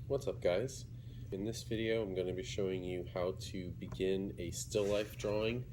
What's up, guys? In this video I'm going to be showing you how to begin a still life drawing.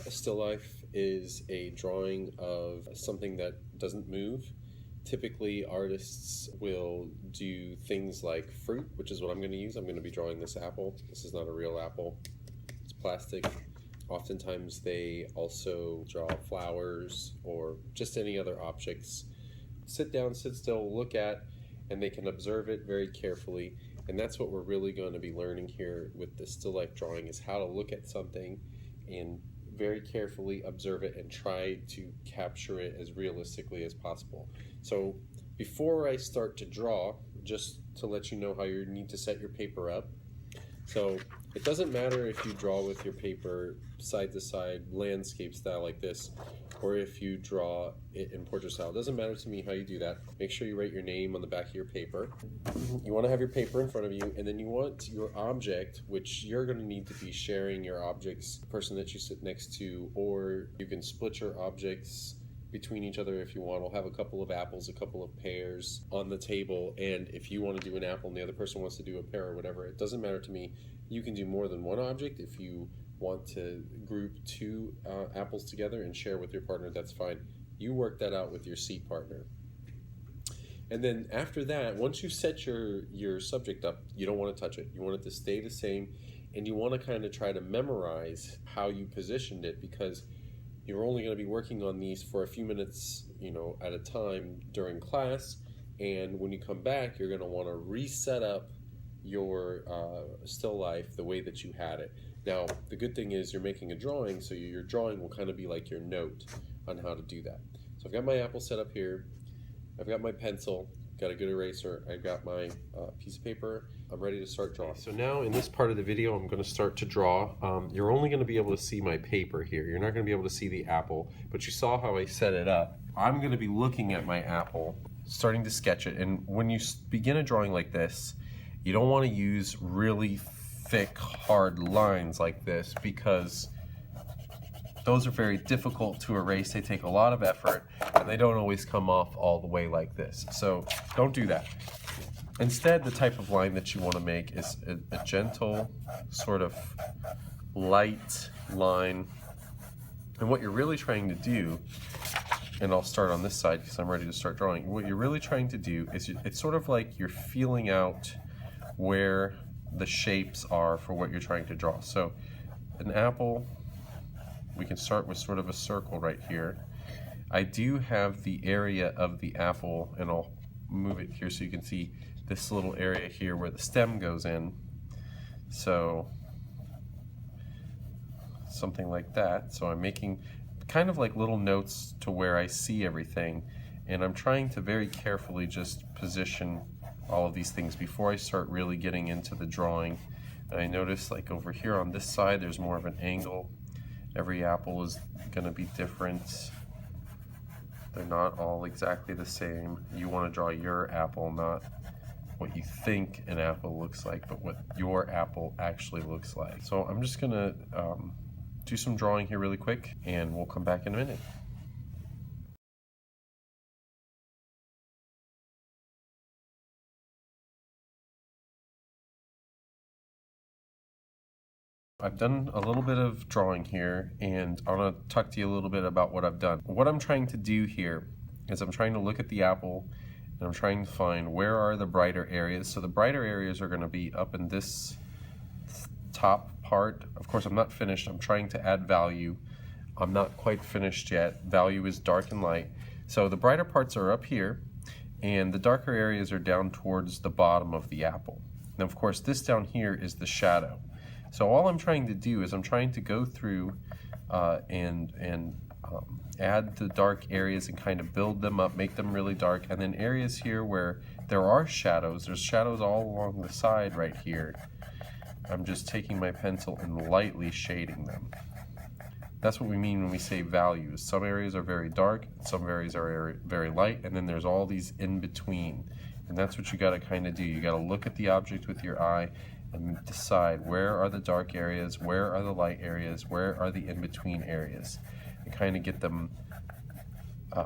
A still life is a drawing of something that doesn't move. Typically artists will do things like fruit, which is what I'm going to use. I'm going to be drawing this apple. This is not a real apple, it's plastic. Oftentimes they also draw flowers or just any other objects. Sit down, sit still, look at, and they can observe it very carefully. And that's what we're really going to be learning here with the still life drawing, is how to look at something and very carefully observe it and try to capture it as realistically as possible. So before I start to draw, just to let you know how you need to set your paper up. So it doesn't matter if you draw with your paper side to side, landscape style like this, or if you draw it in portrait style. It doesn't matter to me how you do that. Make sure you write your name on the back of your paper. You want to have your paper in front of you, and then you want your object, which you're going to need to be sharing your objects, the person that you sit next to, or you can split your objects between each other if you want. I'll have a couple of apples, a couple of pears on the table, and if you want to do an apple and the other person wants to do a pear or whatever, it doesn't matter to me. You can do more than one object. If you want to group two apples together and share with your partner, that's fine. You work that out with your seat partner. And then after that, once you set your subject up, you don't want to touch it. You want it to stay the same, and you want to kind of try to memorize how you positioned it, because you're only going to be working on these for a few minutes, at a time during class. And when you come back, you're going to want to reset up your still life the way that you had it. Now, the good thing is you're making a drawing, so your drawing will kind of be like your note on how to do that. So I've got my apple set up here. I've got my pencil, got a good eraser, I've got my piece of paper. I'm ready to start drawing. So now in this part of the video, I'm going to start to draw. You're only going to be able to see my paper here. You're not going to be able to see the apple, but you saw how I set it up. I'm going to be looking at my apple, starting to sketch it. And when you begin a drawing like this, you don't want to use really thick, hard lines like this, because those are very difficult to erase. They take a lot of effort, and they don't always come off all the way like this. So don't do that. Instead, the type of line that you want to make is a gentle, sort of light line. And what you're really trying to do, and I'll start on this side because I'm ready to start drawing. What you're really trying to do is, it's sort of like you're feeling out where the shapes are for what you're trying to draw. So an apple, we can start with sort of a circle right here. I do have the area of the apple, and I'll move it here so you can see this little area here where the stem goes in. So something like that. So I'm making kind of like little notes to where I see everything, and I'm trying to very carefully just position all of these things before I start really getting into the drawing. And I notice, like over here on this side, there's more of an angle. Every apple is going to be different. They're not all exactly the same. You want to draw your apple, not what you think an apple looks like, but what your apple actually looks like. So I'm just going to do some drawing here really quick, and we'll come back in a minute. I've done a little bit of drawing here, and I want to talk to you a little bit about what I've done. What I'm trying to do here is I'm trying to look at the apple, and I'm trying to find where are the brighter areas. So the brighter areas are going to be up in this top part. Of course, I'm not finished. I'm trying to add value. I'm not quite finished yet. Value is dark and light. So the brighter parts are up here, and the darker areas are down towards the bottom of the apple. Now, of course, this down here is the shadow. So all I'm trying to do is I'm trying to go through and add the dark areas and kind of build them up, make them really dark. And then areas here where there are shadows, there's shadows all along the side right here. I'm just taking my pencil and lightly shading them. That's what we mean when we say values. Some areas are very dark, some areas are very light, and then there's all these in between. And that's what you got to kind of do. You got to look at the object with your eye and decide where are the dark areas, where are the light areas, where are the in-between areas, and kind of get them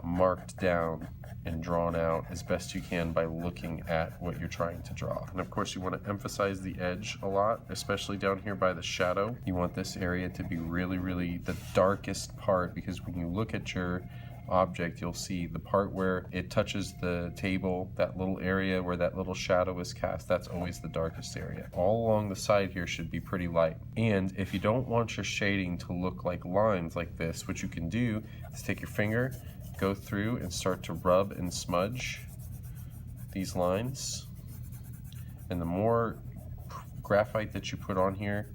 marked down and drawn out as best you can by looking at what you're trying to draw. And of course you want to emphasize the edge a lot, especially down here by the shadow. You want this area to be really, really the darkest part, because when you look at your object, you'll see the part where it touches the table, that little area where that little shadow is cast, that's always the darkest area. All along the side here should be pretty light. And if you don't want your shading to look like lines like this, what you can do is take your finger, go through and start to rub and smudge these lines. And the more graphite that you put on here,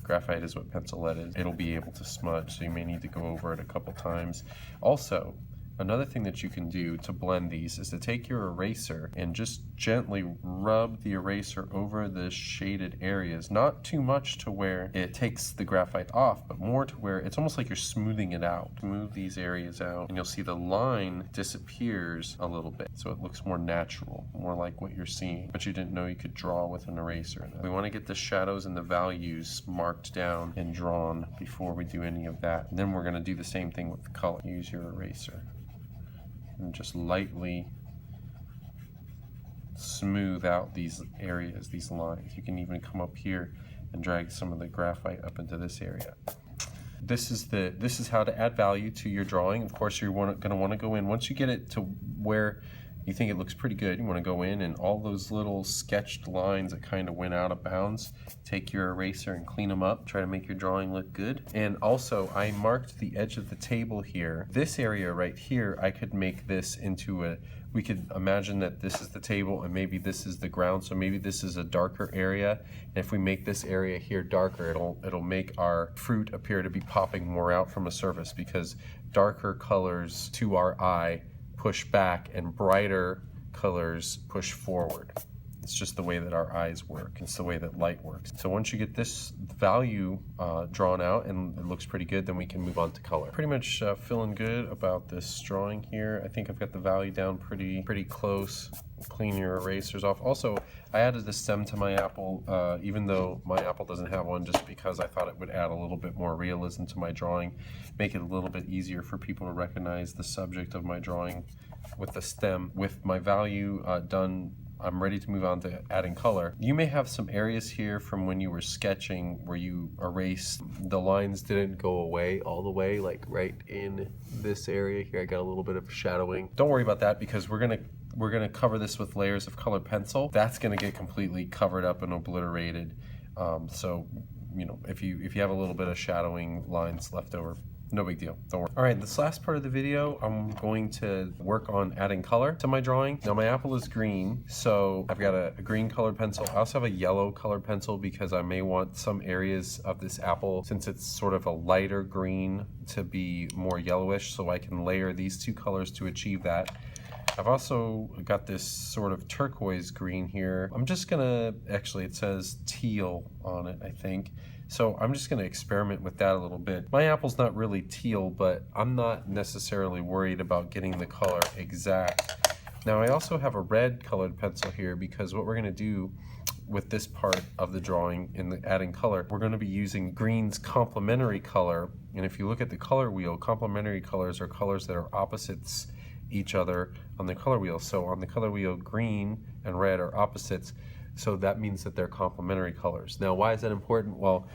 graphite is what pencil lead is, it'll be able to smudge, so you may need to go over it a couple times. Also, another thing that you can do to blend these is to take your eraser and just gently rub the eraser over the shaded areas. Not too much to where it takes the graphite off, but more to where it's almost like you're smoothing it out. Smooth these areas out, and you'll see the line disappears a little bit, so it looks more natural, more like what you're seeing, but you didn't know you could draw with an eraser. We want to get the shadows and the values marked down and drawn before we do any of that. And then we're going to do the same thing with the color. Use your eraser and just lightly smooth out these areas, these lines. You can even come up here and drag some of the graphite up into this area. This is how to add value to your drawing. Of course, you're going to want to go in, once you get it to where you think it looks pretty good, you want to go in and all those little sketched lines that kind of went out of bounds, take your eraser and clean them up, try to make your drawing look good. And also, I marked the edge of the table here. This area right here, I could make this into a, we could imagine that this is the table and maybe this is the ground, so maybe this is a darker area. And if we make this area here darker, it'll make our fruit appear to be popping more out from a surface, because darker colors to our eye push back and brighter colors push forward. It's just the way that our eyes work. It's the way that light works. So once you get this value drawn out and it looks pretty good, then we can move on to color. Pretty much feeling good about this drawing here. I think I've got the value down pretty close. Clean your erasers off. Also, I added a stem to my apple, even though my apple doesn't have one, just because I thought it would add a little bit more realism to my drawing, make it a little bit easier for people to recognize the subject of my drawing with the stem. With my value done, I'm ready to move on to adding color. You may have some areas here from when you were sketching where you erased, the lines didn't go away all the way, like right in this area here. I got a little bit of shadowing. Don't worry about that, because we're gonna cover this with layers of colored pencil. That's gonna get completely covered up and obliterated. So, you know, if you have a little bit of shadowing lines left over, no big deal, don't worry. All right, this last part of the video, I'm going to work on adding color to my drawing. Now my apple is green, so I've got a green colored pencil. I also have a yellow colored pencil because I may want some areas of this apple, since it's sort of a lighter green, to be more yellowish, so I can layer these two colors to achieve that. I've also got this sort of turquoise green here. I'm just gonna, actually it says teal on it, I think. So I'm just gonna experiment with that a little bit. My apple's not really teal, but I'm not necessarily worried about getting the color exact. Now I also have a red colored pencil here, because what we're gonna do with this part of the drawing in the adding color, we're gonna be using green's complementary color. And if you look at the color wheel, complementary colors are colors that are opposites each other on the color wheel. So on the color wheel, green and red are opposites. So that means that they're complementary colors. Now, why is that important? Well,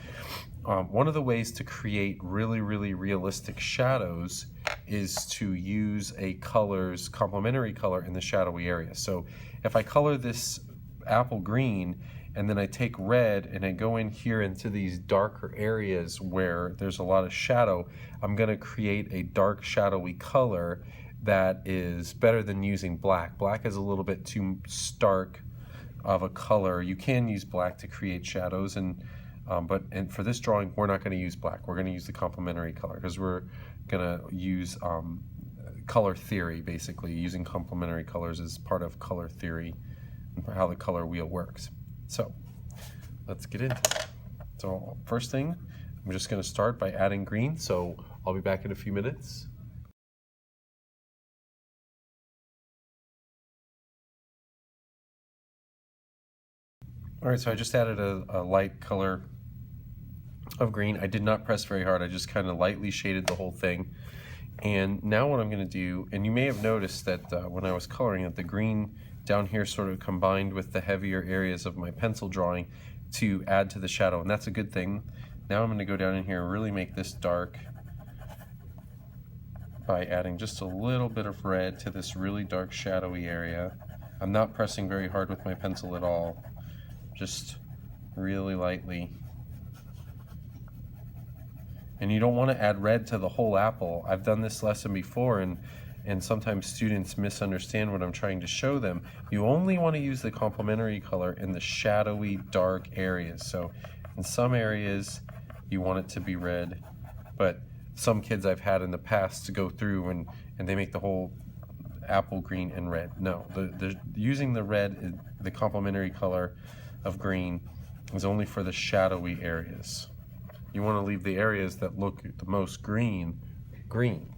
one of the ways to create really realistic shadows is to use a color's complementary color in the shadowy area. So if I color this apple green, and then I take red and I go in here into these darker areas where there's a lot of shadow, I'm gonna create a dark shadowy color that is better than using black. Black is a little bit too stark of a color. You can use black to create shadows, but for this drawing, we're not gonna use black. We're gonna use the complementary color, because we're gonna use color theory, basically. Using complementary colors is part of color theory and how the color wheel works. So let's get into it. So first thing, I'm just gonna start by adding green. So I'll be back in a few minutes. All right, so I just added a light color of green. I did not press very hard. I just kind of lightly shaded the whole thing. And now what I'm going to do, and you may have noticed that when I was coloring it, the green down here sort of combined with the heavier areas of my pencil drawing to add to the shadow, and that's a good thing. Now I'm going to go down in here and really make this dark by adding just a little bit of red to this really dark shadowy area. I'm not pressing very hard with my pencil at all, just really lightly. And you don't want to add red to the whole apple. I've done this lesson before, and sometimes students misunderstand what I'm trying to show them. You only want to use the complementary color in the shadowy dark areas. So in some areas you want it to be red, but some kids I've had in the past to go through and they make the whole apple green and red. No, using the red, the complementary color of green, is only for the shadowy areas. You want to leave the areas that look the most green, green.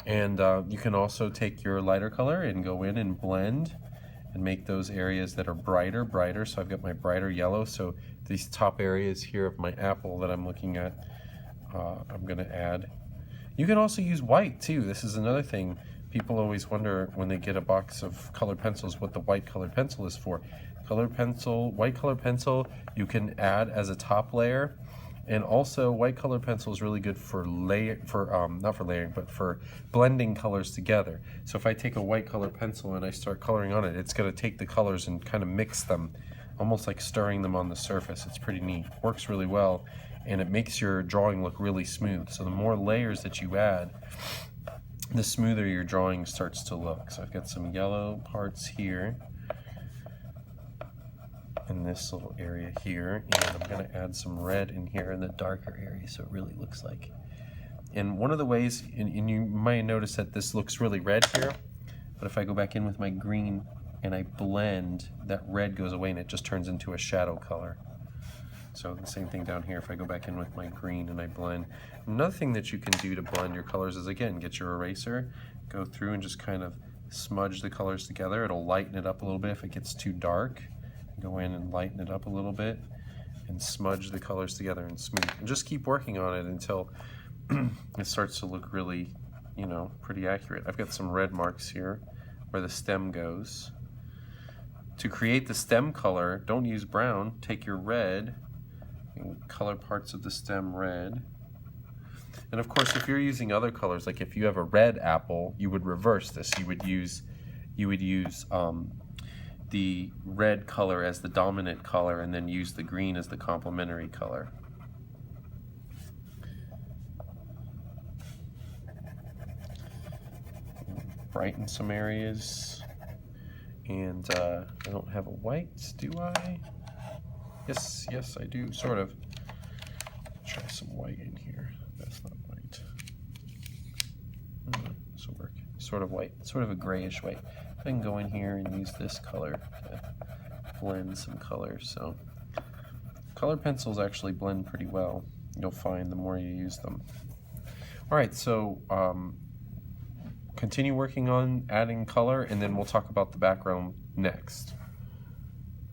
And you can also take your lighter color and go in and blend and make those areas that are brighter. So I've got my brighter yellow. So these top areas here of my apple that I'm looking at, I'm going to add. You can also use white too. This is another thing. People always wonder when they get a box of colored pencils what the white colored pencil is for. Colored pencil, white colored pencil, you can add as a top layer. And also, white colored pencil is really good for not for layering, but for blending colors together. So if I take a white colored pencil and I start coloring on it, it's going to take the colors and kind of mix them, almost like stirring them on the surface. It's pretty neat. Works really well, and it makes your drawing look really smooth. So the more layers that you add, the smoother your drawing starts to look. So I've got some yellow parts here in this little area here, and I'm going to add some red in here in the darker area so it really looks like. And one of the ways, and you might notice that this looks really red here, but if I go back in with my green and I blend, that red goes away and it just turns into a shadow color. So the same thing down here, if I go back in with my green and I blend. Another thing that you can do to blend your colors is, again, get your eraser, go through and just kind of smudge the colors together. It'll lighten it up a little bit if it gets too dark. Go in and lighten it up a little bit and smudge the colors together and smooth. And just keep working on it until it starts to look really, you know, pretty accurate. I've got some red marks here where the stem goes. To create the stem color, don't use brown. Take your red and color parts of the stem red. And of course, if you're using other colors, like if you have a red apple, you would reverse this. You would use the red color as the dominant color and then use the green as the complementary color. Brighten some areas. And I don't have a white, do I? Yes, I do, sort of. Try some white in here. That's not white. This will work. Sort of white, sort of a grayish white. I can go in here and use this color to blend some colors. So colored pencils actually blend pretty well, you'll find, the more you use them. All right, so continue working on adding color, and then we'll talk about the background next.